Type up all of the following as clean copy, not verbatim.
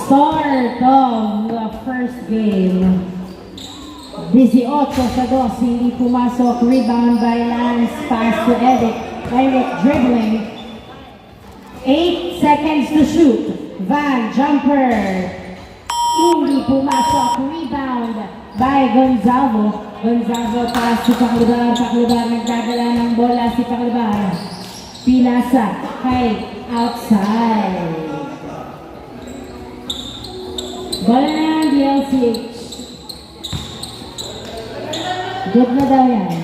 Start of the first game. 18-2, hindi pumasok. Rebound by Lance. Pass to Eric. Eric dribbling. 8 seconds to shoot. Van, jumper. Hindi pumasok. Rebound by Gonzalo. Gonzalo pass to Paclubar. Paclubar nagdadala ng bola si Paclubar. Pinasa kay outside. Bola na ang DLCH. Good na daw yan.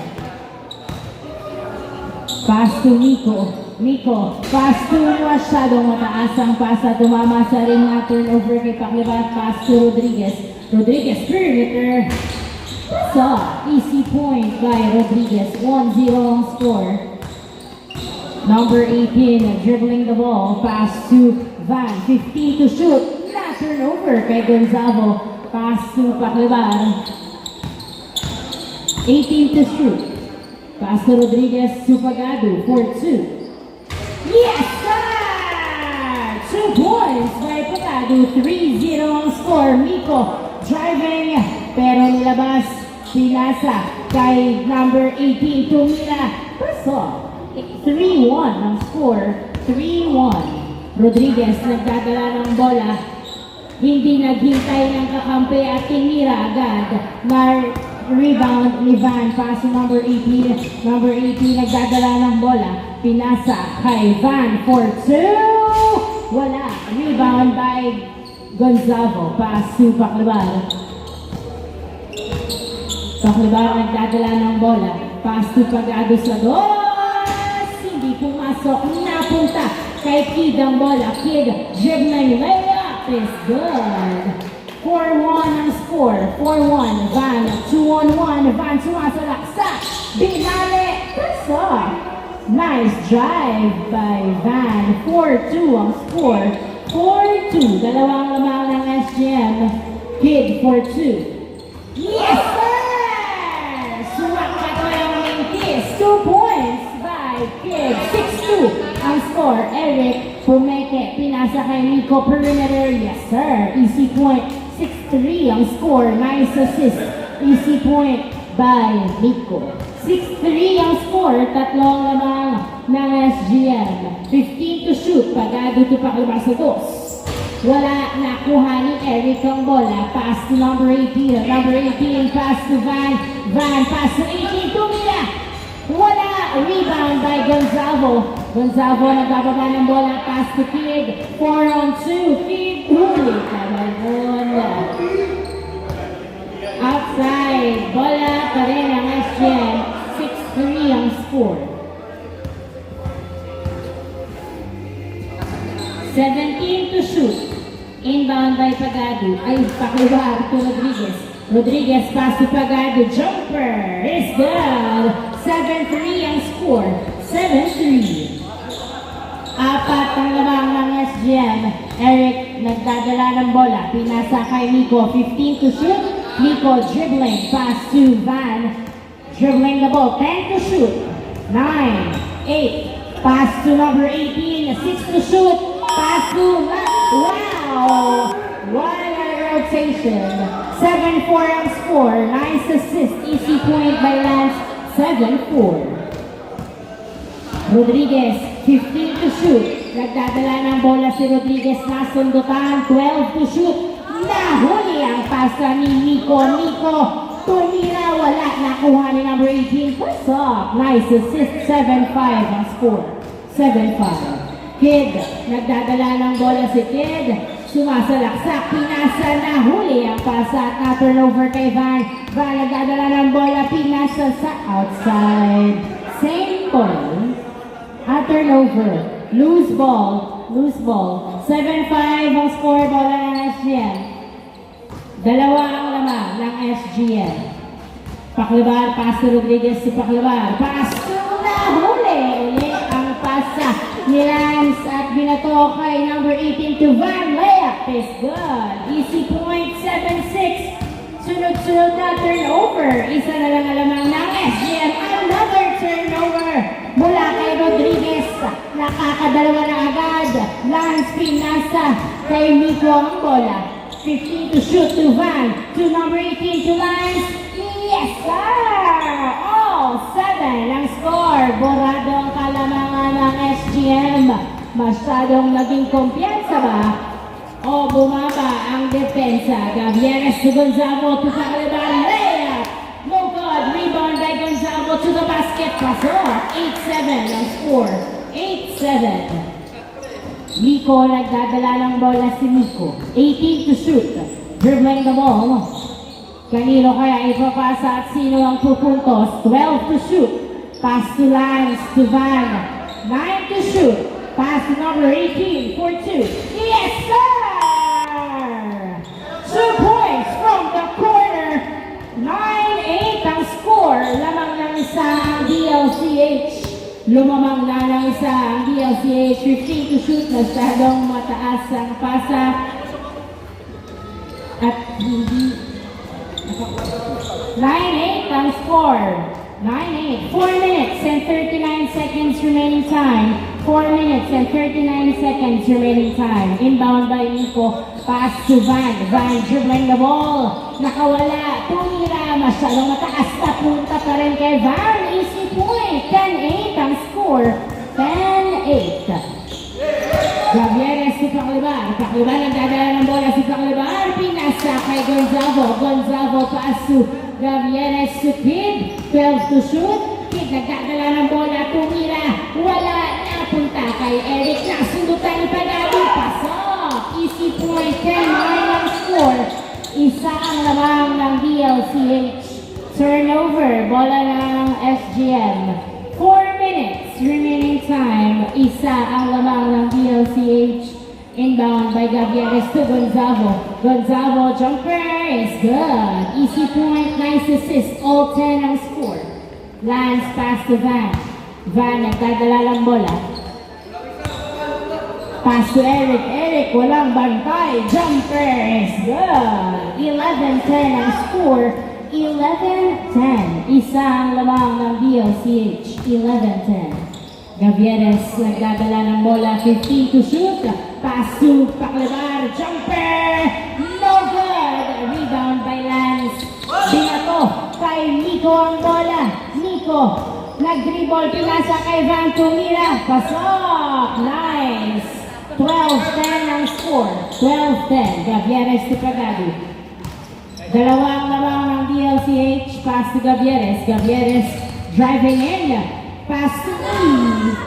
Pass to Nico. Nico, pass to masyadong mataas ang pasa. Tumama sa ring na turnover kay Paclubar. Pass to Rodriguez. Rodriguez, perimeter. So, easy point by Rodriguez. 1-0 ang score. Number 18, dribbling the ball. Pass to Van. 15 to shoot. Na turnover kay Gonzalo. Pass to Paclubar. 18 to shoot. Pass to Rodriguez to Pagado for 2. Yes, sir! 2 points by Pagado. 3-0 ang score. Miko driving, pero nilabas. Pinasa kay number 18, tumira. Paso. 3-1 ang score. 3-1. Rodriguez nagdadala ng bola. Hindi naghintay ng kakampi at tinira agad. Rebound ni Van. Pass to number 18. Number 18 nagdadala ng bola. Pinasa kay Van for 2. Wala. Rebound by Gonzalo. Pass to Paclubar. Paclubar nagdadala ng bola. Pass to Pagado sa dos. Hindi pumasok. Napunta kay Kid ang bola. Kid, dribbling layup is good. 4-1 ang score. 4-1. Van, 2-on-1. Van sumasalaksak. Binali. Pasok. Nice drive by Van. 4-2 ang score. 4-2. Dalawang lamang ng SGM. Kid for 2. Yes, sir! Sumakat na yung Mintis. 2 points by Kid. 6-2 ang score. Eric Pumeke. Pinasa kay Nico. Perimeter. Yes, sir. Easy point. 6-3 ang score. Nice assist. Easy point by Nico. 6-3 ang score. Tatlong lamang ng SGM. 15 to shoot. Pagado to Paclubar sa dos. Wala nakuha ni Eric ang bola. Pass to number 18. Number 18 pass to Van. Van pass to 18. Tumila. Wala. Rebound by Gonzalo. Gonzalo nagbababa ng bola. Pass to Kid. 4-on-2. Kid. Huli. Kabalon. Outside. Bola pa rin ang SGM. 6-3 ang score. 17 to shoot. Inbound by Pagado. Ay, Paclubar to Rodriguez. Rodriguez pass to Pagado. Jumper is good. 7-3 ang score. 7-3. Apat ang lamang ng SGM. Eric nagdadala ng bola. Pinasa kay Nico. 15 to shoot. Nico dribbling. Pass to Van. Dribbling the ball. 10 to shoot. 9, 8. Pass to number 18. 6 to shoot. Pass to wow! What a rotation. 7-4 ang score. Nice assist. Easy point by Lance. 7-4. Rodriguez, 15 to shoot. Nagdadala ng bola si Rodriguez. Nasundutan. 12 to shoot. Nahuli ang pasa ni Nico. Nico, tumira. Wala. Nakuha ni number 18. Pass up. Nice assist. 7-5 ang score. 7-5. Kid, nagdadala ng bola si Kid. Sumasalaksak, pinasa, nahuli ang pasa at turnover kay Van. Van nagdadala ng bola, pinasa sa outside. Same ball. At turnover. Loose ball. Loose ball. 7-5 ang score, bola ng SGM. Dalawa ang lamang ng SGM. Paclubar, pass to Rodriguez si Paclubar. Pass to nahuli. Ulit ang pasa ni Lance at binato kay number 18 to Van. Layup is good. Easy point, 7-6. Sunod-sunod na turnover. Isa na lang alamang ng SGM. Another turnover mula kay Rodriguez. nakakadalawa na agad. Lance pinasa kay Nico ang bola. 15 to shoot to Van, to number 18 to Lance. Yes, sir! All 7 ang score. Borado ang kalamangan ng SGM. Masyadong naging kumpiyansa ba? O bumaba ang depensa. Gavieres to Gonzalo to Caliban. Layup! No good. Rebound by Gonzalo to the basket. Pasok. 8-7 ang score. 8-7. Nico nagdadala ng bola si Nico. 18 to shoot. Dribbling the ball. Kanino kaya ipapasa at sino ang pupuntos? 12 to shoot. Pass to Lance to Van. 9 to shoot. Pass to number 18 for 2. Yes, sir! 2 points from the corner. 9-8 ang score. Lamang ng isa ang DLCH. Lumamang na ng isa ang DLCH. 15 to shoot. Masyadong mataas ang pasa. At hindi 9-8 ang score. 9-8. 4 minutes and 39 seconds remaining time. 4 minutes and 39 seconds remaining time. Inbound by Nico. Pass to Van. Van dribbling the ball. Nakawala. Tumira. Masyadong mataas na punta pa rin kay Van. Easy point. 10-8 ang score. 10-8. Gavieres si Pacliban. Pacliban ang dadala ng bola si Pacliban. Pinasa kay Gonzalo. Gonzalo pass to Gavieres to Kid. 12 to shoot. Kid nagdadala ng bola. Tumira. Wala. Napunta kay Eric. Nasundutan ni Pagado. Pasok. Easy point. 10-9 ang score. Isa ang lamang ng DLCH. Turnover. Bola ng SGM. 4 minutes remaining time. Isa ang lamang ng DLCH. Inbound by Gavieres to Gonzalo. Gonzalo jumper is good. Easy point, nice assist. All 10 ang score. Lance pass to Van. Van nagdadala ng bola. Pass to Eric. Eric walang bantay. Jumper is good. 11-10 ang score. 11-10. Isa ang lamang ng DLCH. 11-10. Gavieres nagdadala ng bola. 15 to shoot. Pass to Paclibar. Jumper. No good. Rebound by Lance. Binato kay Nico ang bola. Nico. Nag-dribble. Pinasa kay Van Tumira. Pasok. Nice. 12-10 ang score. 12-10. Gavieres to Pagado. Dalawang lamang ng DLCH. Pass to Gavieres. Gavieres driving in. Pass to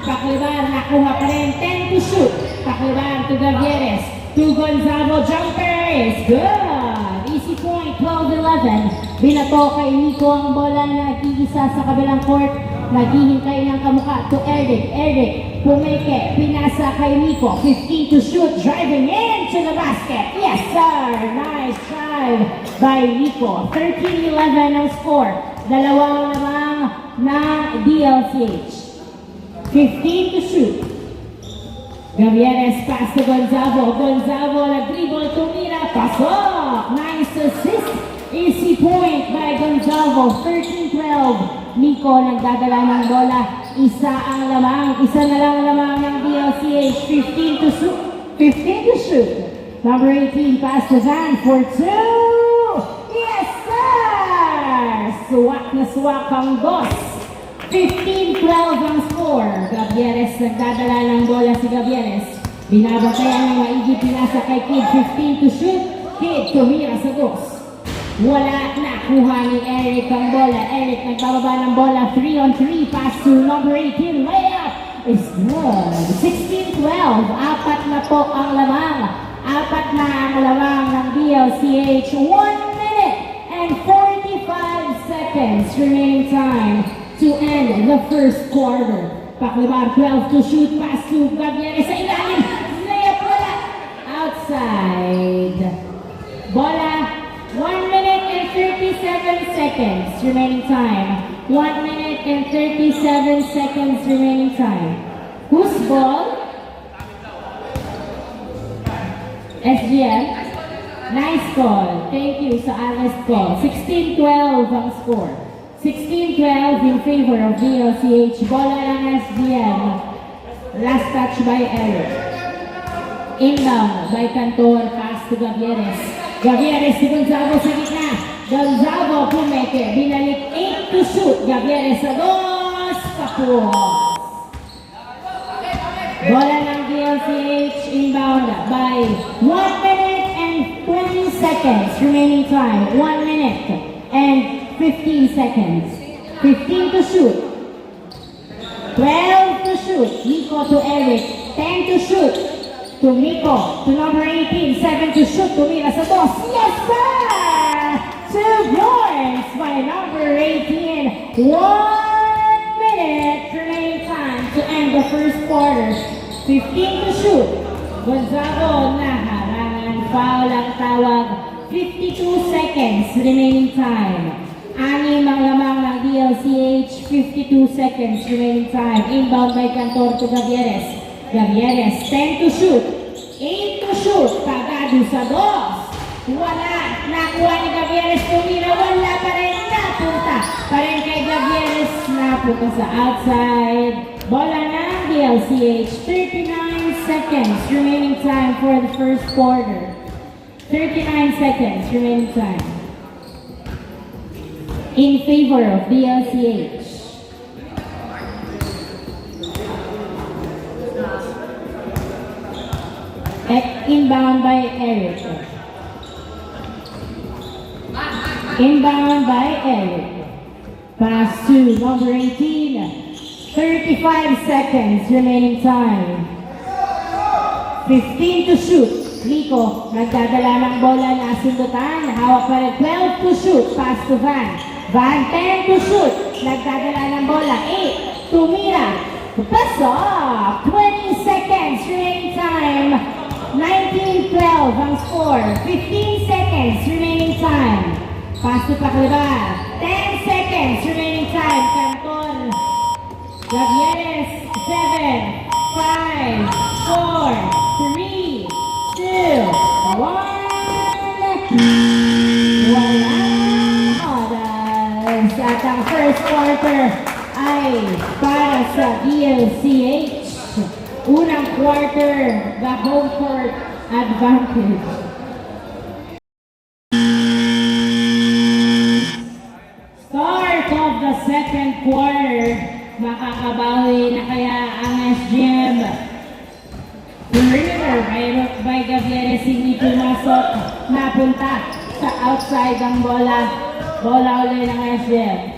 Pacliban. Nakuha pa rin. 10 to shoot. Pacliban to Gavieres. To Gonzalo. Jumper is good. Easy point. 12-11. Binato kay Nico ang bola na nag-iisa sa kabilang court. Naghihintay ng kamukha to Eric. Eric pumeke. Pinasa kay Nico. 15 to shoot. Driving into the basket. Yes, sir. Nice drive by Nico. 13-11 ang score. Dalawang lamang ng DLCH. 15 to shoot. Gavieres pass to Gonzalo. Gonzalo nag-dribble. Tumira. Pasok. Nice assist. Easy point by Gonzalo. 13-12. Nico nagdadala ng bola. Isa ang lamang. Isa na lang lamang ng DLCH. 15 to shoot. 15 to shoot. Number 18 pass to Van for 2. Yes, sir! Swak na swak ang boss. 15-12 ang score. Gavieres nagdadala ng bola si Gavieres. Binabantayan ng maigi. Pinasa kay Kid. 15 to shoot. Kid tumira sa dos. Wala. Nakuha ni Eric ang bola. Eric nagbababa ng bola. 3-on-3. Pass to number 18. Layup is good. 16-12. Apat na po ang lamang. Apat na ang lamang ng DLCH. 1 minute and 45 seconds remaining time to end the first quarter. Paclibar 12 to shoot. Pass to Gavieres sa ilalim. Layup wala. Outside. Bola. 1 minute and 37 seconds remaining time. 1 minute and 37 seconds remaining time. Whose ball? SGM? Nice call. Thank you sa honest call. 16-12 ang score. 16-12 in favor of DLCH. Bola ng SGM. Last touch by Eric. Inbound by Cantor, pass to Gavieres. Gavieres si Gonzago sa gitna. Gonzago pumeke, binalik 8 to shoot. Gavieres sa dos, kapos. Bola ng DLCH inbound by 1 minute and 20 seconds remaining time. 1 minute and 15 seconds. 15 to shoot. 12 to shoot. Nico to Eric. 10 to shoot. To Nico. To number 18. 7 to shoot. Tumira sa dos. Yes, sir! 2 points by number 18. 1 minute remaining time to end the first quarter. 15 to shoot. Gonzago naharangan. Foul ang tawag. 52 seconds remaining time. Anim ang lamang ng DLCH, 52 seconds remaining time. Inbound by Cantor to Gavieres. Gavieres, 10 to shoot. 8 to shoot. Pagado sa dos. Wala. Nakuha ni Gavieres. Tumira. Wala pa rin. Napunta pa rin kay Gavieres. Napunta sa outside. Bola ng DLCH. 39 seconds remaining time for the first quarter. 39 seconds remaining time. In favor of DLCH. Inbound by Eric. Inbound by Eric. Pass to number 18. 35 seconds remaining time. 15 to shoot. Nico, nagdadala ng bola na sundutan. Hawak pa rin. 12 to shoot. Pass to Van. Van, 10 to shoot. Nagdadala ng bola. 8. Tumira. Pass off. 20 seconds remaining time. 19-12 ang score. 15 seconds remaining time. Pass to Paclibar. 10 seconds remaining time. Canton. Gavieres. 7, 5, 4, 3, 2, 1. Wala oras. At ang first quarter ay para sa DLCH. Unang quarter, the home court advantage. Start of the second quarter, makakabawi na kaya ang SGM. Perimeter by Gavieres, hindi pumasok, napunta sa outside ang bola. Bola ulit ng SGM.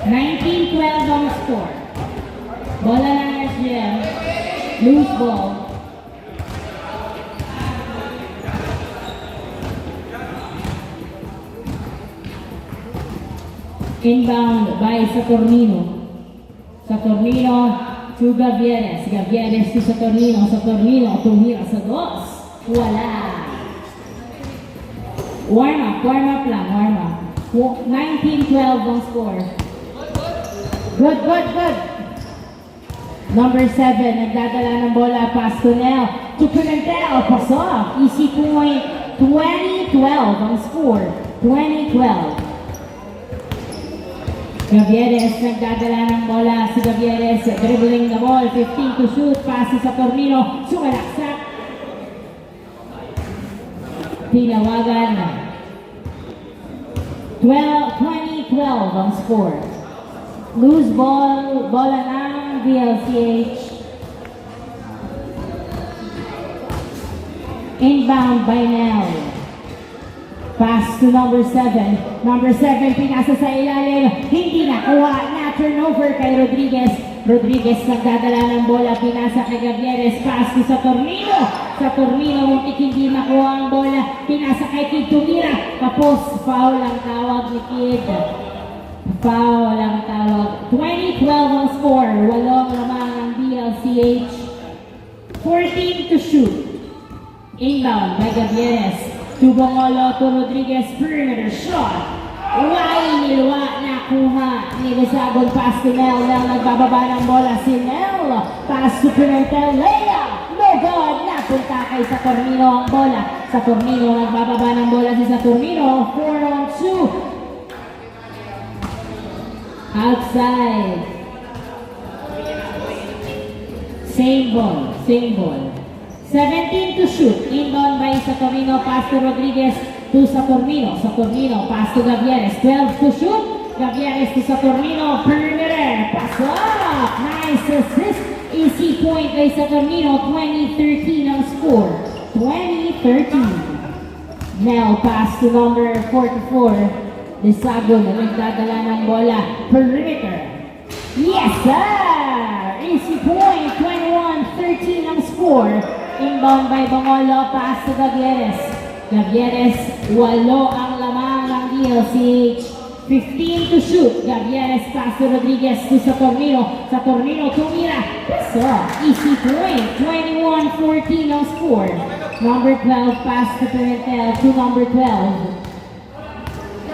$19-12 ang score. Bola ng SGM. Loose ball. Inbound by Saturnino. Saturnino to Gavieres. Gavieres to Saturnino. Saturnino tumira sa dos. Wala. Warm up lang, warm up. 19-12 ang score. Good. Number 7, nagdadala ng bola. Pass to Nel. To Pimentel. Pass off. Easy point. 20-12 ang score. 20-12. Gavieres, nagdadala ng bola. Si Gavieres, dribbling the ball. 15 to shoot. Pass sa Tornino. Sumalaksak. Tinawagan. 20-12 ang score. Loose ball. Bola ng DLCH. Inbound by Nel. Pass to number 7. Number 7, pinasa sa ilalim. Hindi nakuha. Na turnover kay Rodriguez. Rodriguez nagdadala ng bola. Pinasa kay Gavieres. Pass to Saturnino. Saturnino, muntik hindi nakuha ang bola. Pinasa kay Kid Tumira. Tapos, foul ang tawag ni Kid. Foul ang tawag. 20-12 ang score. Walong lamang ang DLCH. 14 to shoot. Inbound by Gavieres. To Bongolo, to Rodriguez, perimeter shot. Nilwa, nakuha ni Gonzagon. Pass to Nel. Nel nagbababa ng bola si Nel. Pass to Pimentel. Layup. No good. Napunta kay Saturnino ang bola. Saturnino nagbababa ng bola si Saturnino. 4-on-2. Outside. Same ball. 17 to shoot. Inbound by Saturnino. Pass to Rodriguez to Saturnino. Saturnino. Pass to Gavieres. 12 to shoot. Gavieres to Saturnino. Perimeter. Pass up. Nice assist. Easy point by Saturnino. 20-13 ang score. 20-13. Now pass to number 44. Desagon na nagdadala ng bola. Perimeter. Yes, sir! Easy point. 21-13 ang score. Inbound by Bangolo. Pass to Gavieres. Gavieres, 8 ang lamang ng DLCH. 15 to shoot. Gavieres pass to Rodriguez to Saturnino. Saturnino tumira. So, easy point. 21-14 ang score. Number 12 pass to Pimentel to number 12.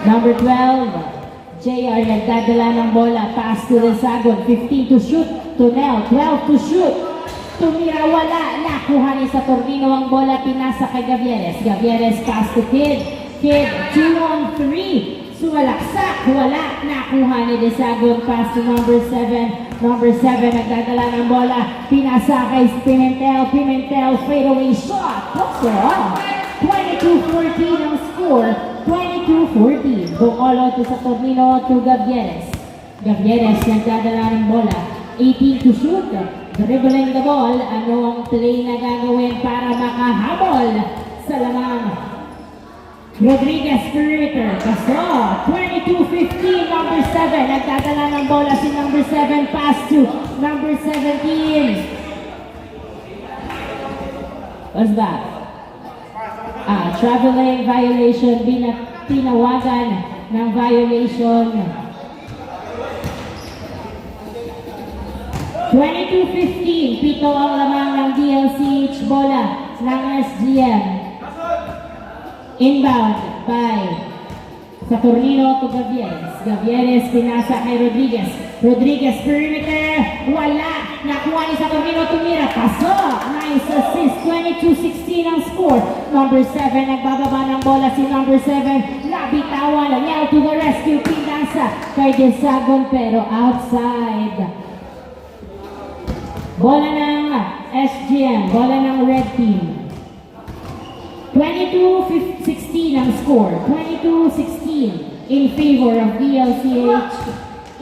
Number 12, JR nagdadala ng bola. Pass to Desagon. 15 to shoot. Tunel. 12 to shoot. Tumira, wala. Nakuha ni Saturnino ang bola. Pinasa kay Gavieres. Gavieres pass to Kid. Kid, 2-on-3. Sumalaksak, wala. Nakuha ni Desagon. Pass to number 7. Number 7, nagdadala ng bola. Pinasa kay Pimentel. Pimentel, fadeaway shot. Puso. 22-14 ang score. 22-14. Bungolo to Saturnino to Gavieres. Gavieres, nagdadala ng bola. 18 to shoot. Dribbling the ball. Ano ang play na gagawin para makahabol sa lamang? Rodriguez perimeter. Paso. 22-15. Number 7. Nagdadala ng bola si number 7. Pass to number 17. What's that? Traveling violation. Tinawagan ng violation. 22-15. Pito ang lamang ng DLCH bola ng SGM. Inbound by Saturnino to Gavieres. Gavieres pinasa kay Rodriguez. Rodriguez perimeter. Wala. Nakuha ni Saturnino tumira. Pasok. Nice assist. 22-16 ang score. Number 7 nagbababa ng bola si number 7. Nabitawan. Now to the rescue. Pinasa kay Desagon pero outside. Bola ng SGM. Bola ng red team. 22-16 ang score. 22-16 in favor of DLCH.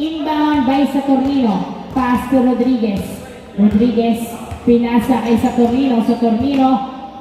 Inbound by Saturnino. Pass to Rodriguez. Rodriguez pinasa kay Saturnino. Saturnino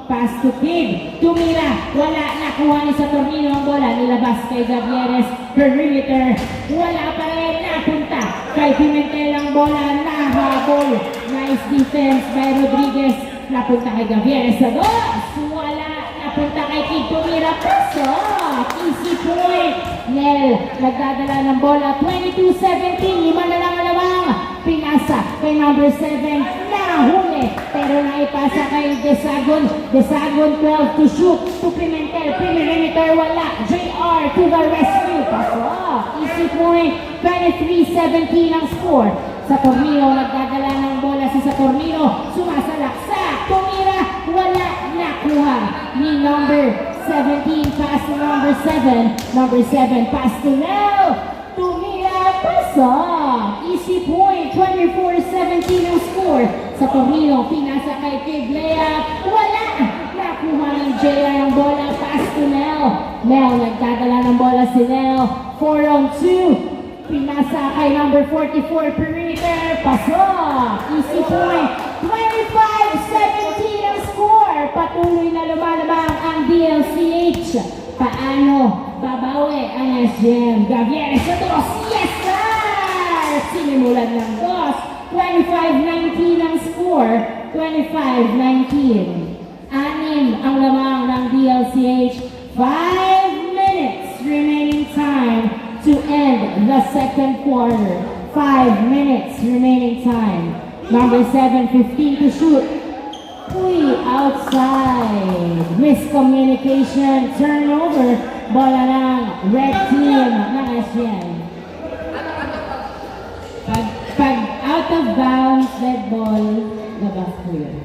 pass to Kid. Tumira. Wala. Nakuha ni Saturnino ang bola. Nilabas kay Gavieres. Perimeter. Wala pa rin. Napunta kay Pimentel ang bola. Nahabol. Nice defense by Rodriguez. Napunta kay Gavieres sa dos. Wala. Napunta kay Kid. Tumira. Pasok. Easy point. Nel. Nagdadala ng bola. 22-17. 5 na lang alawang. Pinasa kay number 7. Nahuli. Pero naipasa kay Desagon. Desagon 12 to shoot. To Pimentel. Perimeter wala. JR to the rescue. Pasok. Easy point. 23-17 ang score. Saturnino. Nagdadala ng bola si Saturnino. Sumasalaksak. Tumira. Wala. Nakuha ni number 17. Pass to number 7. Number 7. Pass to Nel. Tumira. Pasok. Easy point. 24-17 ang score. Saturnino. Pinasa kay Kid. Layup. Wala. Nakuha ng JR ang bola. Pass to Nel. Nel. Nagdadala ng bola si Nel. 4-on-2. Pinasa kay number 44. Perimeter. Pasok. Easy point. 25-17 ang score. Patuloy na lumalabang ang DLCH. Paano babawi ang SGM? Gavieres sa dos. Yes, sir! Sinimulan ng dos. 25-19 ang score. 25-19. 6 ang lamang ng DLCH. 5 minutes remaining time to end the second quarter. 5 minutes remaining time. Number 7, 15 to shoot. Uy, outside. Miscommunication, turnover. Bola ng red team ng SGM. Pag out of bounds, dead ball, labas po yun.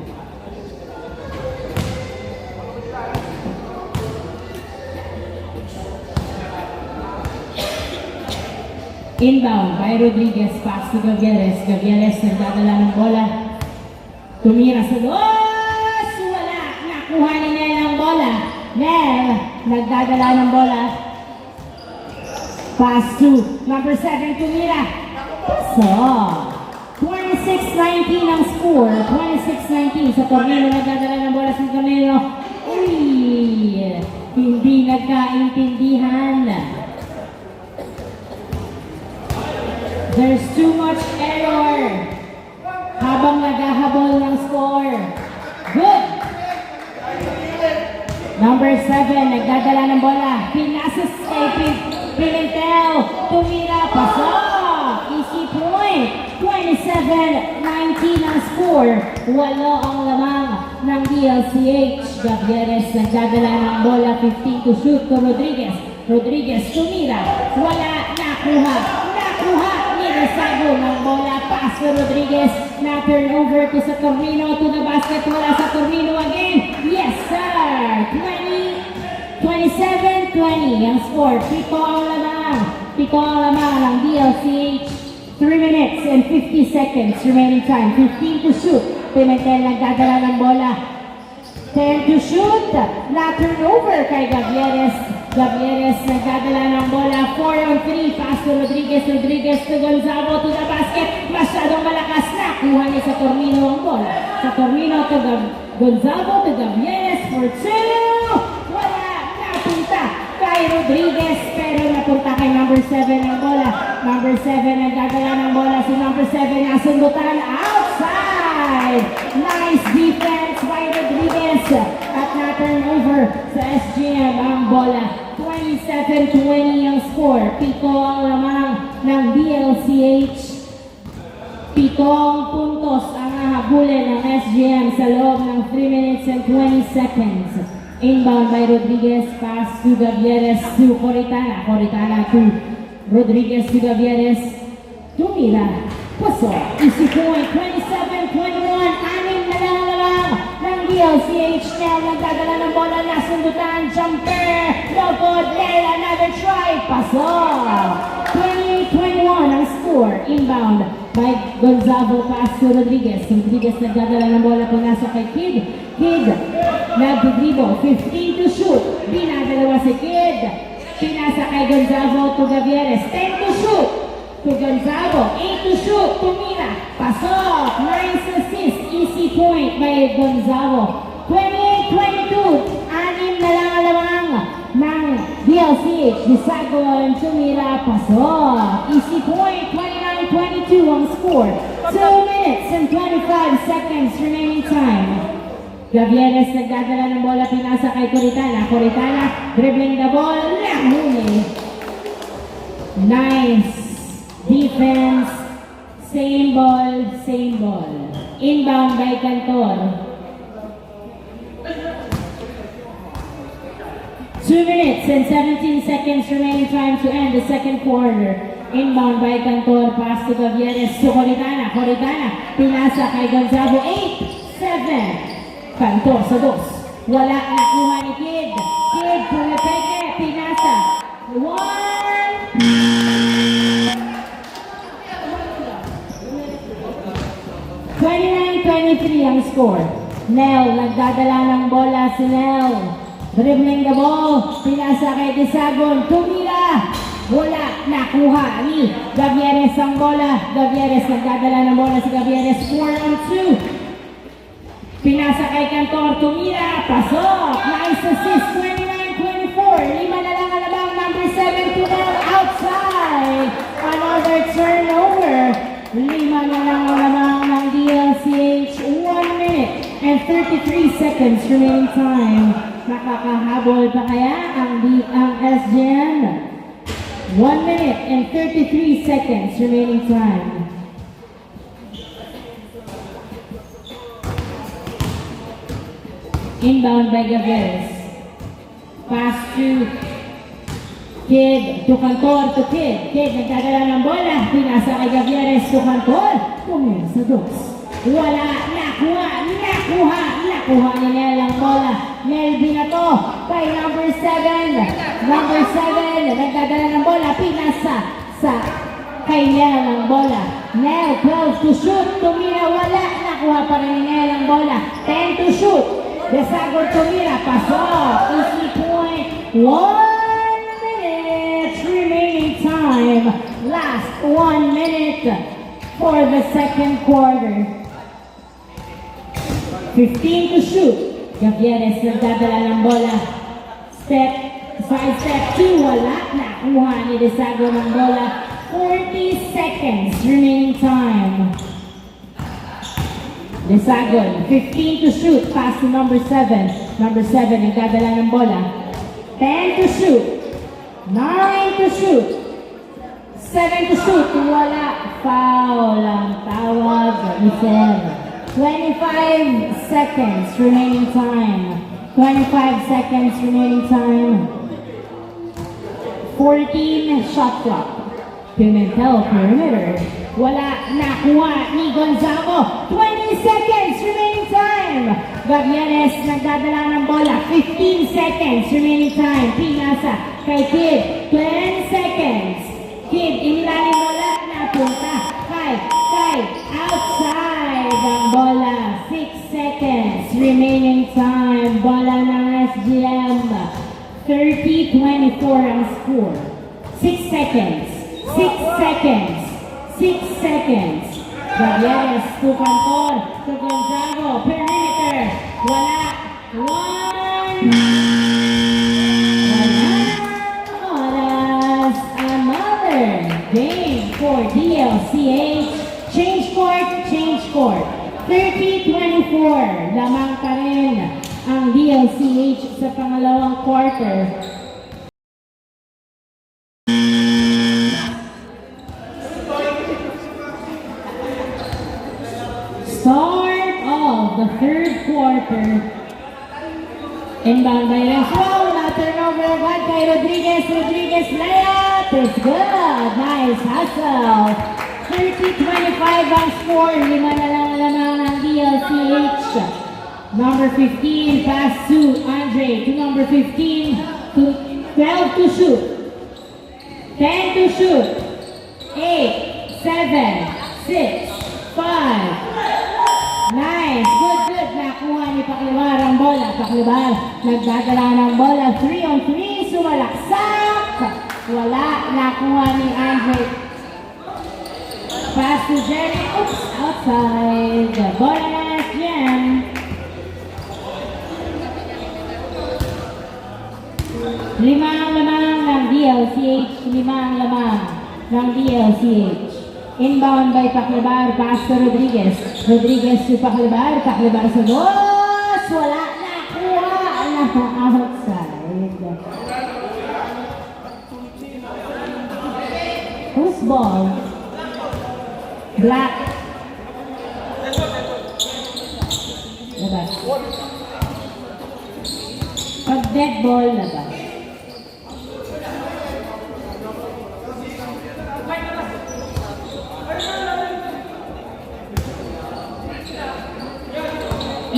Inbound by Rodriguez, pass to Gavieres. Gavieres nagdadala ng bola. Tumira sa dos! Wala! Nakuha ni Nel ang bola. Nel nagdadala ng bola. Pass to number 7, tumira. So, 26-19 ang score. 26-19 sa Tornillo. Nagdadala ng bola sa Tornillo. Uy! Hindi nagkaintindihan. There's too much error habang naghahabol ng score. Good! Number 7, nagdadala ng bola. Pinasas kay Pimentel. Tumira, pasok! Easy point. 27-19 ang score. Walo ang lamang ng DLCH. Gavieres nagdadala ng bola. 15 to shoot to Rodriguez. Rodriguez tumira. Wala. Nakuha. Sago ng bola, pass to Rodriguez, na turnover to Saturnino, to the basket, wala Saturnino again. Yes sir! 27-20 ang score. Pito ang lamang ng DLCH. 3 minutes and 50 seconds remaining time. 15 to shoot. Pimentel nagdadala ng bola. 10 to shoot. Na turnover kay Gavieres. Gavieres nagdadala ng bola, 4-on-3, pass to Rodriguez, Rodriguez to Gonzalo, to the basket, masyadong malakas, nakuha niya sa Tornillo ang bola. Sa Tornillo to Gonzalo, to Gavieres for 2, wala, napunta kay Rodriguez, pero napunta kay number 7 ang bola. Number 7 nagdadala ng bola, si number 7 nasundutan, outside! Nice defense by Rodriguez at na-turnover sa SGM ang bola. 27-20 ang score. Pito ang lamang ng DLCH. Pitong puntos ang nahabulin ng SGM sa loob ng 3 minutes and 20 seconds. Inbound by Rodriguez, pass to Gavieres to Coritana. Coritana to Rodriguez to Gavieres. Tumira. Paso. Easy point. 27-21. Anim na lang ng DLCH. Nel nagdadala ng bola. Nasundutan. Jumper. No good. Nel, another try. Paso. 28-21 ang score. Inbound by Gonzalo. Pass to Rodriguez. Rodriguez nagdadala ng bola. Pinasok kay Kid. Kid nagdidribble. 15 to shoot. Binadalawa si Kid. Pinasa kay Gonzalo to Gavieres. 10 to shoot. To Gonzalo, 8 to shoot, tumira, pasok, nice assist, easy point by Gonzalo. 28-22, anim na lang alamang ng DLCH, Disago ang tumira, pasok, easy point, 29-22 ang score. 2 minutes and 25 seconds remaining time. Gavieres nagdadala ng bola, pinasa kay Coritana. Coritana, dribbling the ball, nahuli. Nice. Defense, same ball, same ball. Inbound by Cantor. 2 minutes and 17 seconds remaining time to end the second quarter. Inbound by Cantor, pass to Gavieres to Coritana. Coritana, pinasa kay Gonzalo. 8-7. Cantor sa dos. Wala, nakuha ni Kid. Kid, pumipeke, pinasa. 29-23 ang score. Nel, nagdadala ng bola si Nel. Dribbling the ball, pinasa kay Disagon, tumira. Wala, nakuha ni Gavieres ang bola. Gavieres, nagdadala ng bola si Gavieres, 4-on-2. Pinasa kay Cantor, tumira, pasok. Nice assist, 29-24. Lima na lang alabang, number 7 to Nel, outside. Another turnover. Lima na lang alamang ng DLCH. 1 minute and 33 seconds remaining time. Nakakahabol pa kaya ang SGN? 1 minute and 33 seconds remaining time. Inbound by Gavieres. Pass to Kid, to Cantor, to Kid. Kid, nagdadala ng bola. Pinasa kay Gavieres, to Cantor. Tumira sa dos. Wala, nakuha ni Nel ang bola. Nel binato kay number 7. Number 7, nagdadala ng bola. Pinasa sa kay Nel ang bola. Nel, 12 to shoot. Tumira, wala. Nakuha pa rin ni Nel ang bola. 10 to shoot. Desagor tumira, pasok. Easy point. 1 minute remaining time. Last 1 minute for the second quarter. 15 to shoot. Gavieres nagdadala ng bola. Side step 2, wala. Nakuha ni Desagor ng bola. 40 seconds remaining time. Desagor, 15 to shoot. Pass to number 7. Number 7 nagdadala ng bola. 10 to shoot. 9 to shoot. 7 to shoot. Wala. Foul ang tawag. Isel. 25 seconds remaining time. 25 seconds remaining time. 14 shot clock. Pimentel perimeter. Wala. Nakuha ni Gonzago. 20 seconds remaining time. Gavieres nagdadala ng bola. 15 seconds remaining time. Pinasa kay Kid. 10 seconds. Kid, inilalim bola. Napunta kay outside ang bola. 6 seconds remaining time. Bola ng SGM. 30-24 ang score. 6 seconds. 6 seconds. 6 seconds. Gavieres to Cantor. To Gonzago. Perimeter. Wala. 1. Oras. Another game for DLCH. Change court. 30-24. Lamang pa rin ang DLCH sa pangalawang quarter. Start of the third quarter. Inbound by Renzo. Now turnover agad kay Rodriguez. Rodriguez layup is good. Nice hustle. 30-25 ang score. 5 na lang lamang ng DLCH. Number 15 pass to Andre. To number 15. To 12 to shoot. 10 to shoot. 8, 7, 6, 5. Nice. Good. Nakuha ni Paklibar ang bola. Paklibar nagdadala ng bola. 3 on 3. Sumalaksak. Wala. Nakuha ni Andre. Pass to Jerry. Oops. Outside. Bola na SGM. Lima ang lamang ng DLCH. Inbound by Paklibar. Pass to Rodriguez. Rodriguez to Paklibar. Paklibar sa dos. Wala. Nakuha. Outside. Whose ball? Black. Labas. Pag dead ball, labas.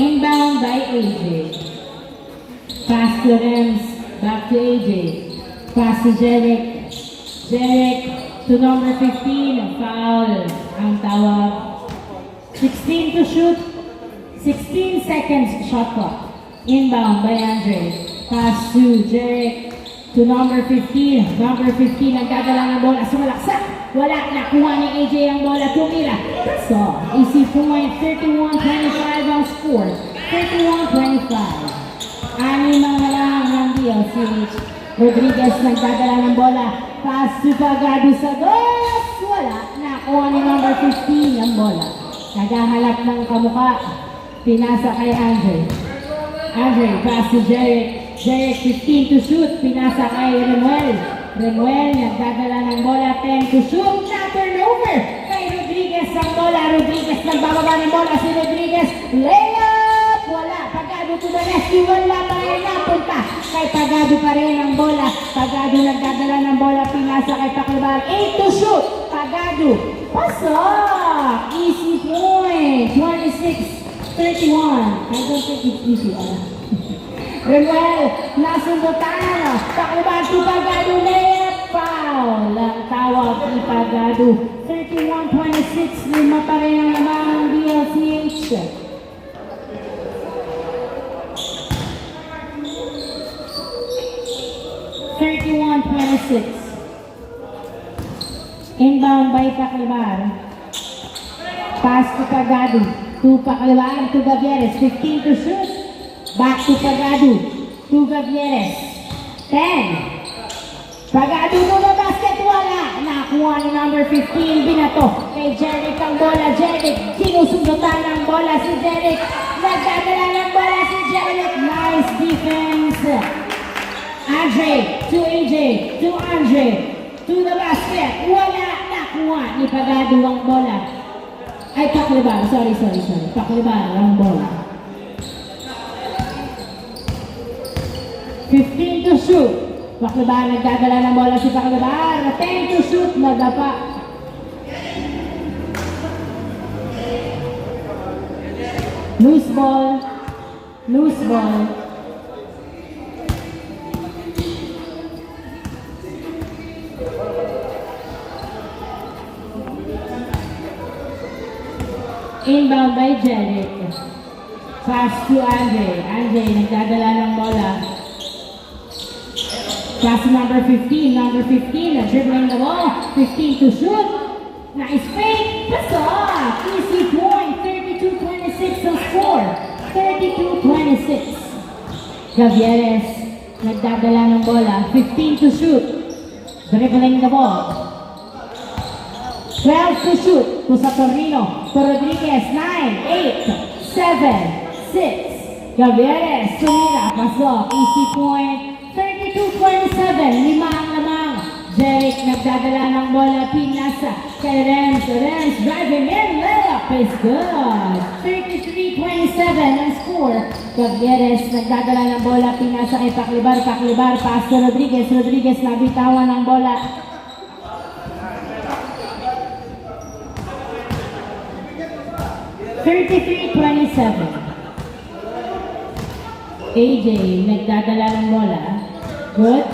Inbound by AJ. Pass to Rems. Back to AJ. Pass to Jerick. Jerick to number 15. Foul. Ang tawag. 16 to shoot. 16 seconds shot clock. Inbound by Andre. Pass to Jerick. To number 15. Number 15 ang dadala ng bola. Sumalaksak. Wala. Nakuha ni AJ ang bola. Tumira. So, easy point. 31-25 ang score. 31-25. Anim ang lang ng DLCH. Rodriguez nagdadala ng bola. Pass to Pagado sa dos. Wala. Nakuha ni number 15 ang bola. Naghahalap ng kamukha. Pinasa kay Andre. Andre, pass to Jerick. Jerick, 15 to shoot. Pinasa kay Remuel. Remuel, nagdadala ng bola. 10 to shoot. Na turnover kay Rodriguez ang bola. Rodriguez, nagbababa ng bola. Si Rodriguez, layup! Wala. Pagado to the rescue. Wala pa rin napunta. Kay Pagado pa rin ang bola. Pagado nagdadala ng bola. Pinasa kay Paklibar. 8 to shoot. Pagado. Pasok! Easy point. 26-31. I don't think it's easy. Remuel, nasundutan. Paklibar to Pagado. Layup. Foul. Ang tawag ni Pagado. Pagado. 31-26, lima pa rin ang lamang ng DLCH. Inbound by Paclibar. Pass to Pagado. To Paclibar to Gavieres. 15 to shoot. Back to Pagado. To Gavieres. 10. Pagado to the basket. Wala. Nakuha ni number 15. Binato kay Jeric ang bola. Jeric. Sinusundutan ng bola si Jeric. Nagdadala ng bola si Jeric. Nice defense. Andre to AJ. To Andre. To the basket. Wala. Nakuha ni Pagado ang bola. Ay, Paclibar. Sorry. Paclibar ang bola. 15 to shoot. Paclibar nagdadala ng bola si Paclibar. 10 to shoot. Nadapa. Loose ball. Inbound by Jeric. Pass to Andre. Andre nagdadala ng bola. Pass to number 15. Dribbling the ball. 15 to shoot. Nice fake. Pass off. Easy point. 32-26 ang score. 32-26. Gavieres nagdadala ng bola. 15 to shoot. Dribbling the ball. 12 to shoot to Saturnino, to Rodriguez, 9, 8, 7, 6. Gavieres, tumira, pasok, easy point, 32-27, lima ang lamang. Jeric nagdadala ng bola, pinasa kay Renz driving in, layup is good. 33-27 ang score. Gavieres nagdadala ng bola, pinasa kay Paclibar, pass to Rodriguez nabitawan ng bola. 33-27. AJ nagdadala ng bola. Good.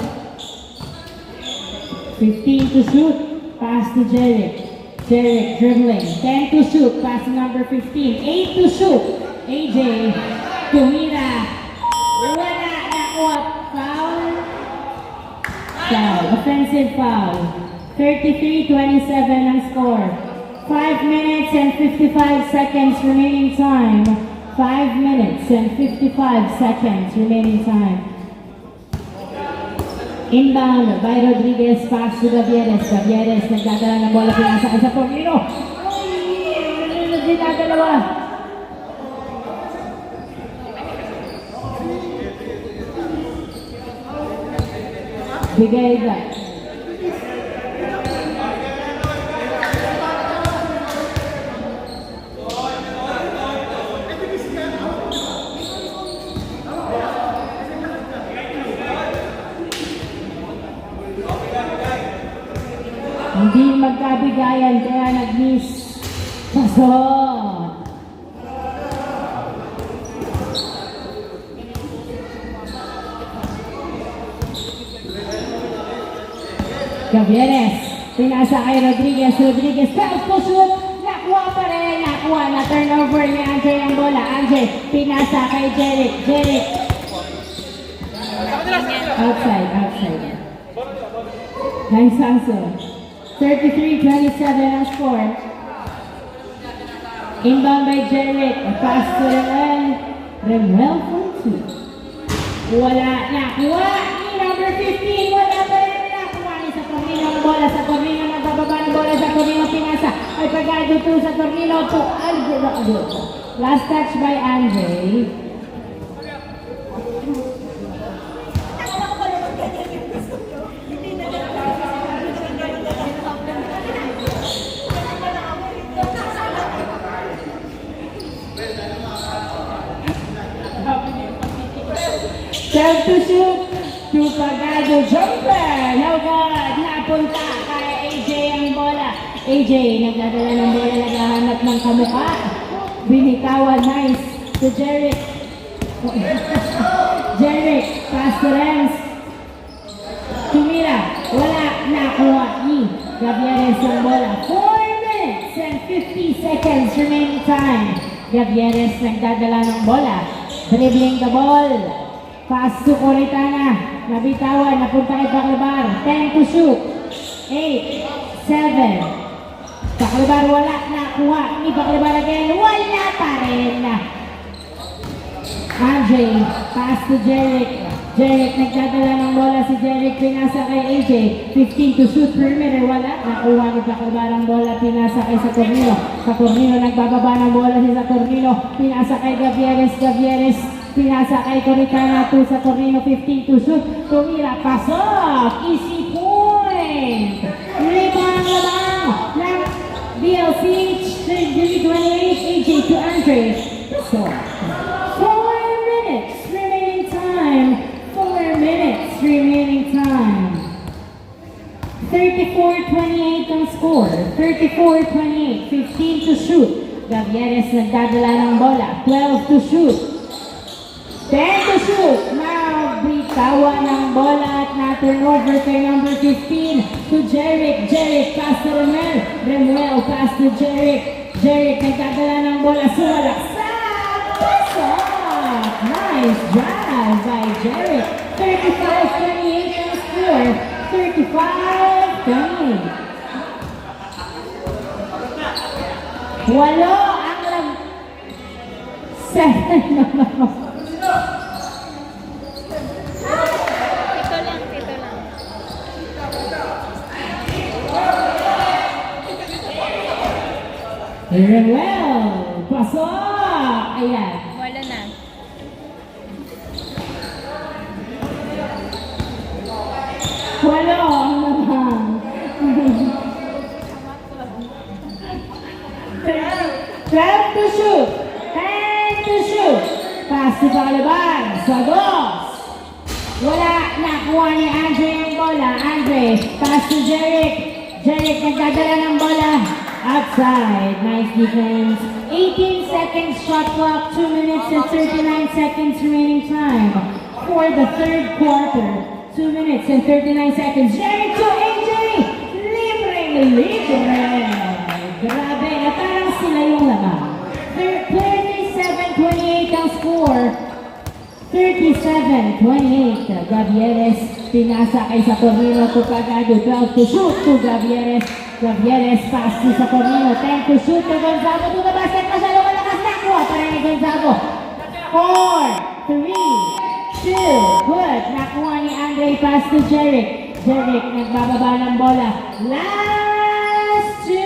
15 to shoot. Pass to Jeric. Jeric dribbling. 10 to shoot. Pass to number 15. 8 to shoot. AJ tumira. Wala. Nakuha. Foul. Offensive foul. 33-27 ang score. 5 minutes and 55 seconds remaining time. 5 minutes and 55 seconds remaining time. Inbound by Rodriguez, pass to Gavieres. Gavieres nagdadala ng bola, pinasa kay Saturnino. Dinadalawa. Bigay ba? Hindi magkabigayan kaya nag-miss. Pasok! Gavieres, pinasa kay Rodriguez, 12 to shoot, nakuha pa rin, na turnover ni Andre ang bola. Andre, pinasa kay Jeric. Outside. Nice answer. 33-27 ang score. Inbound by Jeric. A pass to Remuel for 2. Wala. Nakuha ni number 15. Wala pa rin nakuha ni Saturnino ang bola. Saturnino nagbababa ng bola. Saturnino pinasa. Ay Pagado to Saturnino to Andre. Last touch by Andre. Serve to shoot to Pagado, jumper, no good, napunta kay AJ ang bola. AJ nagdadala ng bola, naghahanap ng kamukha. Binitawan, nice to Jeric. Jeric, pass to Renz. Tumira, wala, nakuha ni Gavieres ang bola. 4 minutes and 50 seconds remaining time. Gavieres nagdadala ng bola. Dribbling the ball. Pass to Coritana. Nabitawan, napunta kay Baclabar. 10 to shoot. 8, 7. Baclabar wala. Nakuha ni Baclabar again. Wala pa rin. Andre, pass to Jeric. Jeric, nagdadala ng bola si Jeric. Pinasa kay AJ. 15 to shoot. Perimeter, wala. Nakuha ni Baclabar ang bola. Pinasa kay Saturnino. Saturnino, nagbababa ng bola si Saturnino. Pinasa kay Gavieres. Gavieres. Pinasa kay Coritana to sa Torino, 15 to shoot. Tumira, pasok! Easy point! Limang lamang ng BLCH 28, AJ to Andre. Pasok. 4 minutes remaining time. 4 minutes remaining time. 34-28 ang score. 34-28. 15 to shoot. Gavieres nagdadala ng bola. 12 to shoot. 10 to shoot. Now, bitawan ng bola at na-turnover kay number 15 to Jeric. Jeric, pass to Remuel. Remuel, pass to Jeric. Jeric, nagdadala ng bola. Sumalaksak. Pasok. Nice drive by Jeric. 35-28 ang score. 35-28. Walo ang lam... 7 naman. Remuel, pasok! Ayan. Wala na. Walo ang naman. 12 to shoot. 10 to shoot. Pass to Baclabar. Sa dos. Wala. Nakuha ni Andre ang bola. Andre, pass to Jeric. Jeric, nagdadala ng bola. Outside. Nice defense. 18 seconds shot clock. 2 minutes and 39 seconds remaining time for the third quarter. 2 minutes and 39 seconds. Jeric to AJ. Libre. Grabe. Na parang sila yung lamang. 37-28 ang score. 37-28. Gavieres. Pinasa kay Saturnino to Cagado. 12 to shoot to Gavieres. Gavieres pass to Saturnino. 10 to shoot to Gonzago to the basket. Masyado malakas na kuha para ni Gonzago. 4, 3, 2, good. Nakuha ni Andre, pass to Jeric. Jeric nagbababa ng bola. Last 2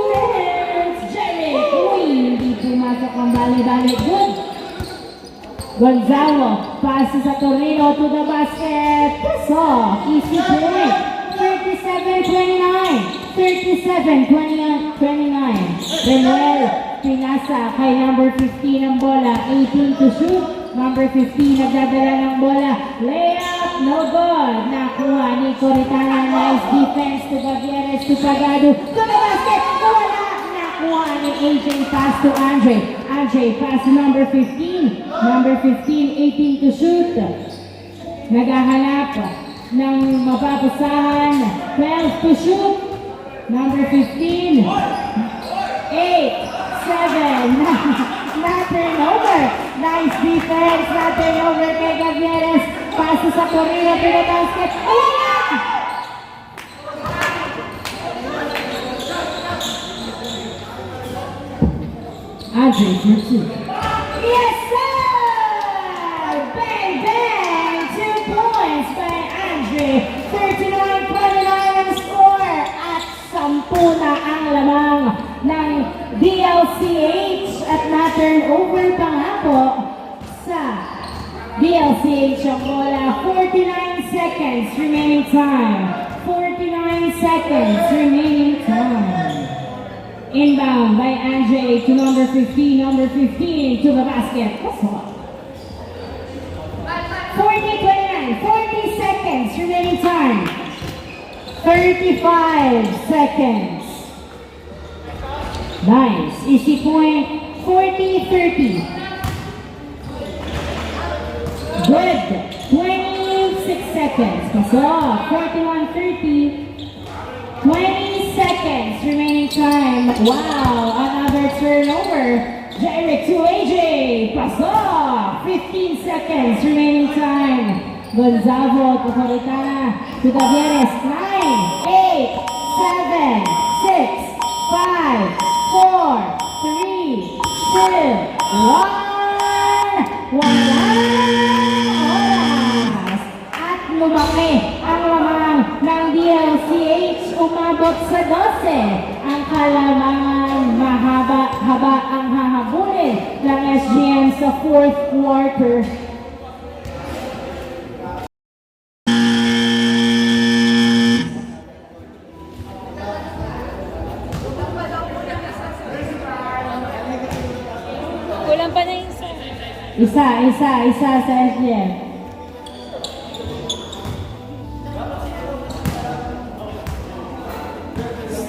minutes. Jeric, uy, hindi pumasok ang bali-bali. Good. Gonzago, pass to Saturnino to the basket. Pasok, easy point. 37-29. 37-29. Remuel, pinasa kay number 15 ang bola. 18 to shoot. Number 15 nagdadala ng bola. Layup, no good. Nakuha ni Coritana. Nice defense to Gavieres to Cagado. To the basket. Wala. Nakuha ni AJ. Pass to Andre. Andre, pass to number 15. Number 15, 18 to shoot. Naghahanap ng mapapasahan. 12 to shoot. Number 15. 8, 7. Not turnover. Nice defense. Not turnover kay Gavieres. Pass to Saturnino to the basket. Andre for 2. Yes, sir! Bang, bang! 2 points by Andre. 39-29 ang score. At 10 na ang lamang ng DLCH at na-turnover pa nga po sa DLCH ang bola. 49 seconds remaining time. 49 seconds remaining time. Inbound by Andre to number 15. Number 15 to the basket. 40-29. 40 seconds remaining time. 35 seconds. Nice. Easy point. 40-30. Good. 26 seconds. Pasok. 41-30. time. Wow, another turnover. Derek to AJ. Pasok. 15 seconds remaining time. Gonzalo to Corritana to Gavieres. 9, 8, 7, 6, 5, 4, 3, 2, 1. Oras. At lumaki ang lamang ng DLCH. Umabot sa 12. Ang kalamangan mahaba-haba ang hahabulin ng SGM sa fourth quarter. Kulang pa na yung isa. Isa sa SGM.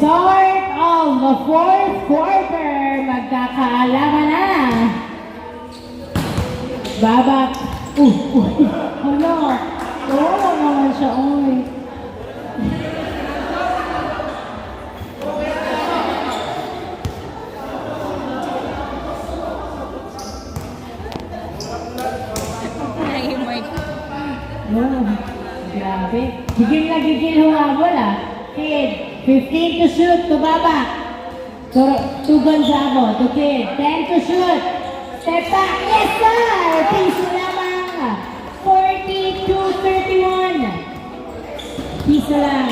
Start of the fourth quarter. Magkakaalaman na. Babak. Hala. Oo naman siya. Uy. Ay, Mark. Oh, grabe. Gigil na gigil humabol ah. Kid, 15 to shoot to Babak. To Gonzago, to Kid. 10 to shoot. Step back. Yes, sir! Piso lamang. 42-31. Piso lang.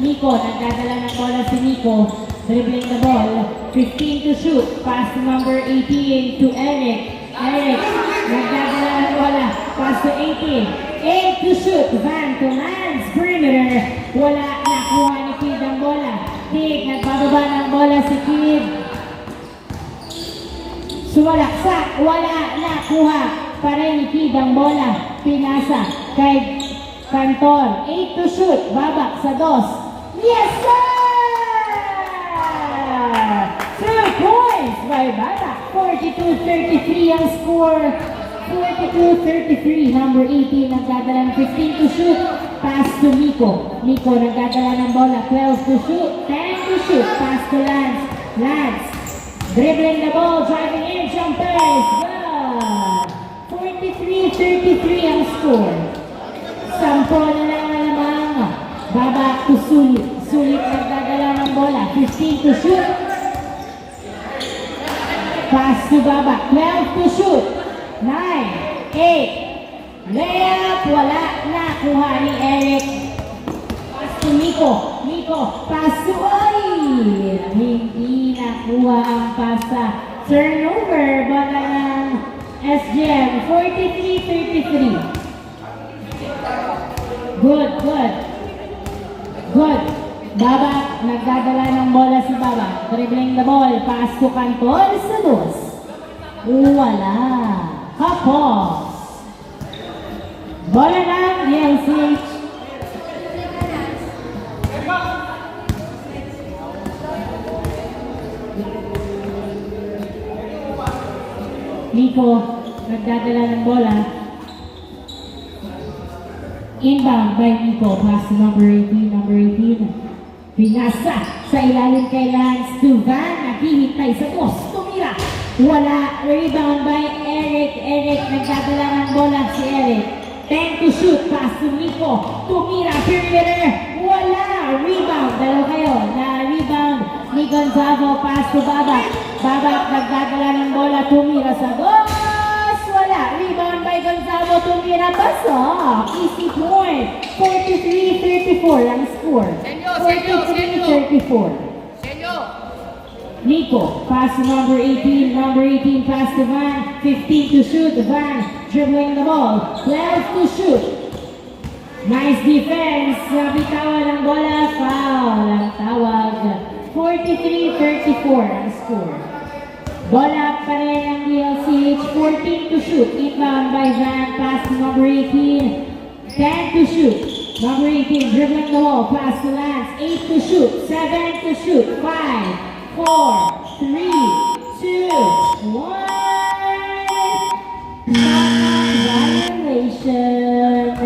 Nico, nagdadala ng bola si Nico. Dribbling the ball. 15 to shoot. Pass to number 18 to Eric. Eric, nagdadala ng bola. Pass to 18. 8 to shoot. Van to Lance. Perimeter. Wala nakuha ni Kid ang bola. Kid, nagbababa ng bola si Kid. Sumalaksak. Wala nakuha. Pa rin ni Kid ang bola. Pinasa kay Cantor. 8 to shoot. Babak sa 2. Yes, sir! 2 points by Babak. 42-33 ang score. 42-33. Number 18 nagdadala ng 15 to shoot. Pass to Nico. Nico nagdadala ng bola. 12 to shoot. 10 to shoot. Pass to Lance. Lance. Dribbling the ball. Driving in. Jumpers. Good. 43-33 ang score. 10 na lang lamang. Babak to Sulit. Sulit nagdadala ng bola. 15 to shoot. Pass to Babak. 12 to shoot. 9, 8, layup, wala nakuha ni Eric. Pass to Nico. Nico, pass to hindi nakuha ang pasa. Turnover, bala ng SGM. 43-33. Good. Babak, nagdadala ng bola si Babak. Dribbling the ball, pass to Cantor sa 2. Wala. Kapos. Bola ng DLCH. Nico, nagdadala ng bola. Inbound by Nico. Pass to number 18. Pinasa sa ilalim kay Lance to Van. Naghihintay sa 2. Tumira. Wala. Rebound by Eric. Eric, nagdadala ng bola si Eric. 10 to shoot. Pass to Nico. Tumira. Perimeter. Wala. Rebound. Dalawa kayo. Na-rebound ni Gonzago. Pass to Babak. Babak, nagdadala ng bola. Tumira sa 2. Wala. Rebound by Gonzago. Tumira. Pasok. Easy point. 43-34 ang score. 43-34. Nico, pass to number 18. Number 18 pass to Van. 15 to shoot. Van dribbling the ball. 12 to shoot. Nice defense. Nabitawan ng bola. Foul ang tawag. 43-34 ang score. Bola pa rin ang DLCH. 14 to shoot. Inbound by Van. Pass to number 18. 10 to shoot. Number 18 dribbling the ball. Pass to Lance. 8 to shoot. 7 to shoot. 5. 4, 3, 2, 1. Violation.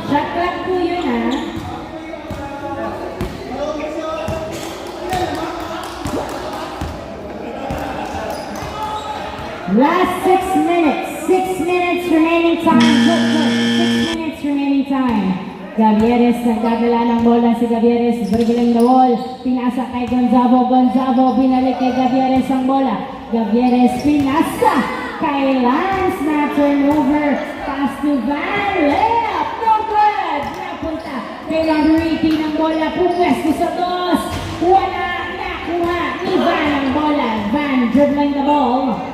Shot clock po yun ha. Last 6 minutes. 6 minutes remaining time. Good work. 6 minutes remaining time. Gavieres nagdadala ng bola si Gavieres. Dribbling the wall. Pinasa kay Gonzalo. Gonzalo binalik kay Gavieres ang bola. Gavieres pinasa kay Lance na turnover. Pass to Van. Layup. No good. Napunta kay number 18 ang bola. Pumwesto sa dos. Wala nakuha ni Van ang bola. Van dribbling the ball.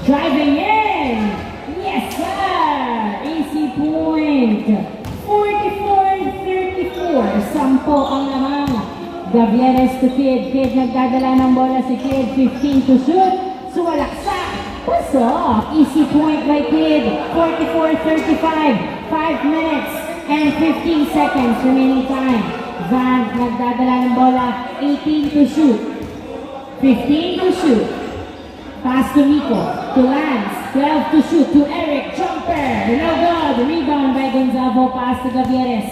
Driving in. Yes, sir. Easy point. 44-34. Sampo ang lamang. Gavieres to Kid. Kid nagdadala ng bola si Kid. 15 to shoot. Suwalaksak. Pasok. Easy point by Kid. 44-35. 5 minutes and 15 seconds remaining time. Van nagdadala ng bola. 18 to shoot. 15 to shoot. Pass to Nico, to Lance, 12 to shoot, to Eric, jumper, no good, rebound by Gonzalo, pass to Gavieres.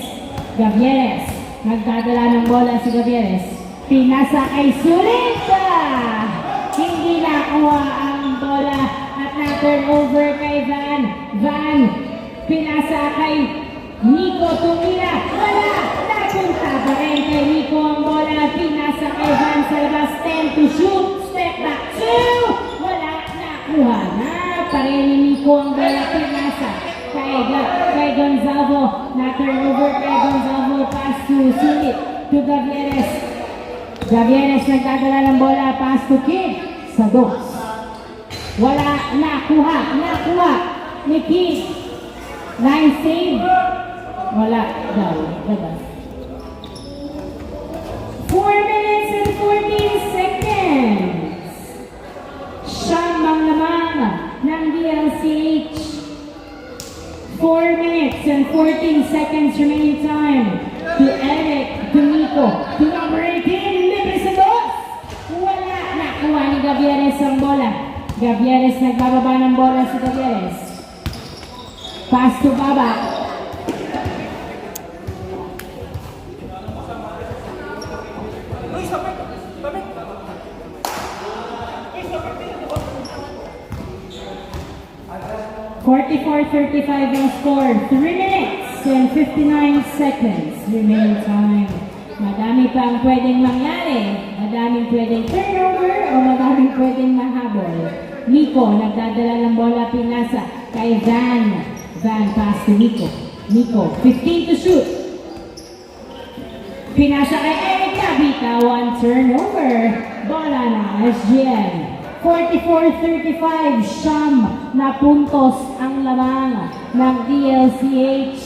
Gavieres, nagdadala ng bola si Gavieres. Pinasa kay Sulita. Hindi nakuha ang bola at na-turn over kay Van. Van, pinasa kay Nico, tumira, wala, napunta pa rin kay Nico ang bola. Pinasa kay Van sa labas, 10 to shoot, step back, 2. Nakuha na pa rin ni Nico ang bola. Pinasa kay Gonzalo. Na-turnover kay Gonzalo. Pass to Sulit. To Gavieres. Gavieres nagdadala ng bola. Pass to Kid. Sa dos. Wala. Nakuha. Nakuha ni Kid. 9 save. Wala daw. 4 minutes and 14 seconds. Siyam ang lamang ng DLCH. 4 minutes and 14 seconds remaining time. To Eric, to Nico, to number 18, Libis sa dos. Wala. Nakuha ni Gavieres ang bola. Gavieres nagbababa ng bola si Gavieres. Pass to Baba. .44-35 ang score. 3 minutes and 59 seconds remaining time. Madami pa ang pwedeng mangyari. Madaming pwedeng turnover o madaming pwedeng mahabol. Nico, nagdadala ng bola, pinasa kay Van. Van, pass to Nico. Nico, 15 to shoot. Pinasa kay Eric Nabita, 1 turnover. Bola na, SGN. 44-35, siyam na puntos ang lamang ng DLCH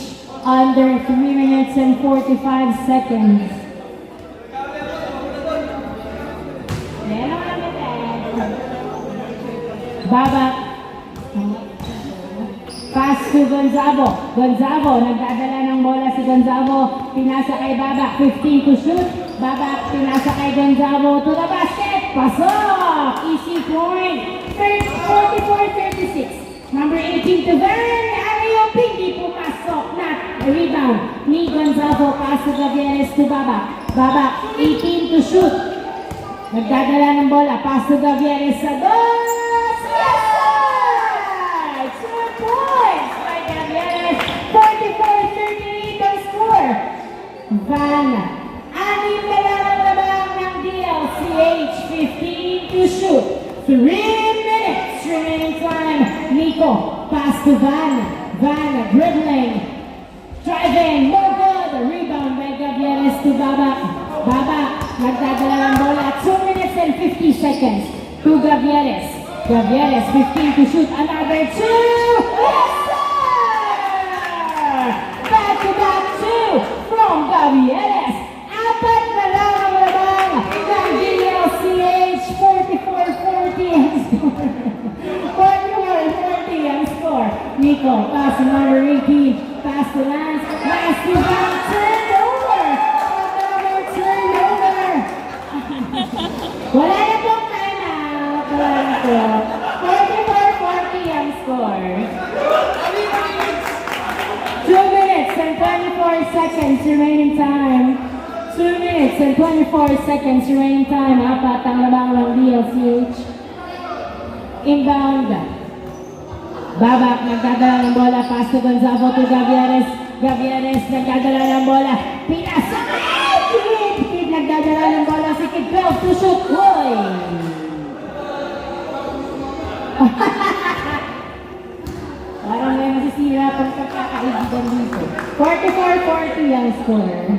under 3 minutes and 45 seconds. Baba. Pass to Gonzalo. Gonzalo, nagdadala ng bola si Gonzalo. Pinasa kay Baba, 15 to shoot. Baba, pinasa kay Gonzalo to the basket. Pasok! Easy point. 44-36. Number 18 to Van. Alley-oop, hindi pumasok. Not rebound ni Gonzalo. Pass to Gavieres to Baba. Baba, 18 to shoot. Nagdadala ng bola. Pass to Gavieres sa dos. Yes, sir! 2 points by Gavieres. 44-38 ang score. Van. Anim na lang ang labang ng DLCH. 15 to shoot. 3 minutes remaining time. Nico, pass to Van. Van dribbling. Driving. No good. Rebound by Gavieres to Baba. Baba, nagdadala ng bola. 2 minutes and 50 seconds to Gavieres. Gavieres, 15 to shoot. Another 2. Yes, sir! Back-to-back 2 from Gavieres. Apat na lang ang labang ng DLCH. 44-40 ang score. 44-40 ang score. Nico, pass to number 18. Pass to Lance. Lance to Van. Turnover. Another turnover. Wala na pong timeout. Wala na po. 44-40 ang score. 2 minutes and 24 seconds remaining time. 2 minutes and 24 seconds remaining time. Apat ang labang ng DLCH. Inbound. Babak, nagdadala ng bola. Pass to Gonzalo to Gavieres. Gavieres, nagdadala ng bola. Pinasa. Kid, nagdadala ng bola. Si Kid 12 to shoot. Uy! Parang may masisira pang pagkakaibigan dito. 44-40 ang score.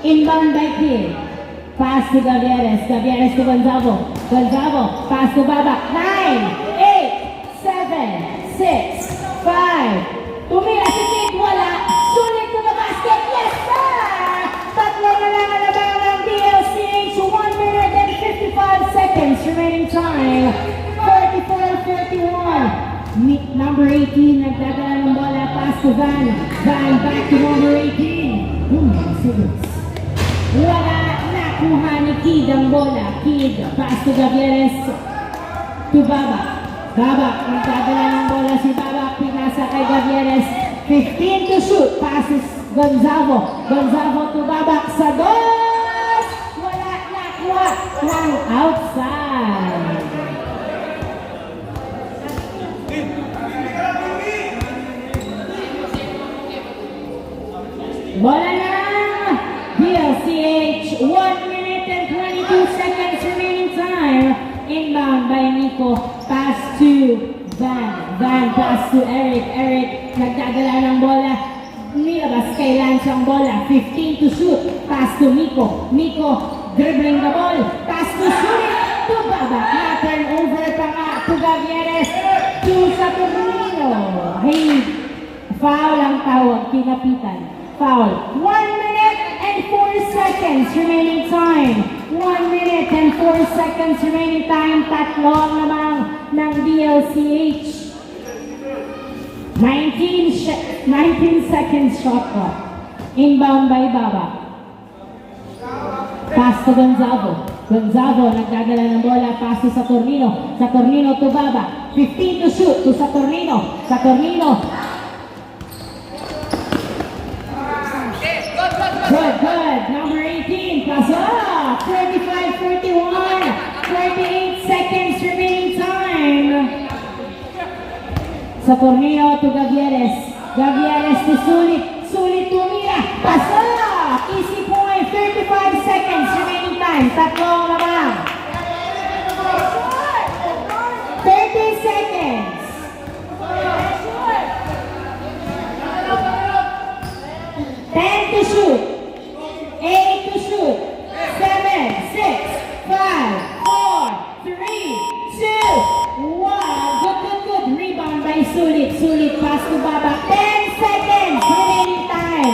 Inbound by Kid. Pass to Gavieres. Gavieres to Gonzalo. Gonzalo, pass to Babak. 9, 8, 7, 6, 5. Tumira si Kid, wala. Sulit to the basket. Yes, sir! Tatlo na lang ang laban ng DLCH. 1 minute and 55 seconds remaining time. 44-41. Number 18, nagdadala ng bola. Pass to Van. Van back to number 18. Seconds. Wala. Nakuha ni Kid ang bola. Kid, pass to Gavieres. To Babak. Babak, nagdadala ng bola si Babak. Pinasa kay Gavieres. 15 to shoot. Passes Gonzalo. Gonzalo to Babak sa dos. Wala nakuha ng outside. Bola na! DLCH, 1 minute and 22 seconds remaining time. Inbound by Nico. Pass to Van. Van pass to Eric. Eric nagdadala ng bola. Nilabas kay Lance ang bola. 15 to shoot. Pass to Nico. Nico dribbling the ball. Pass to shoot. To Babak. Na-turnover pa nga. To Gavieres. To Saturnino. Hey, foul ang tawag. Kinapitan. Foul. 1 minute and 4 seconds remaining time. 1 minute and 4 seconds remaining time. Tatlo ang lamang ng DLCH. 19 seconds shot clock. Inbound by Baba. Pass to Gonzalo. Gonzalo nagdadala ng bola. Pass to Saturnino. Saturnino to Baba. 15 to shoot to Saturnino. Saturnino. Good. Number 18, pass up. 35-41. 38 seconds remaining time. Saturnino to Gavieres. Gavieres to Sulit. Sulit to Mira. Pass up. Easy point. 35 seconds remaining time. Tatlong lamang. 30 seconds. 10 to shoot. 8 to shoot. 7, 6, 5, 4, 3, 2, 1. Good. Rebound by Sulit. Sulit pass to Baba. 10 seconds remaining time.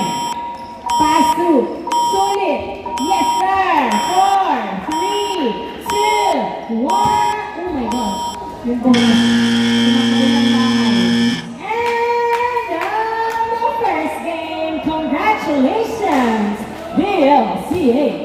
Pass to Sulit. Yes, sir. 4, 3, 2, 1. Oh my gosh. Yung bonus. And the first game. Congratulations, DLCH.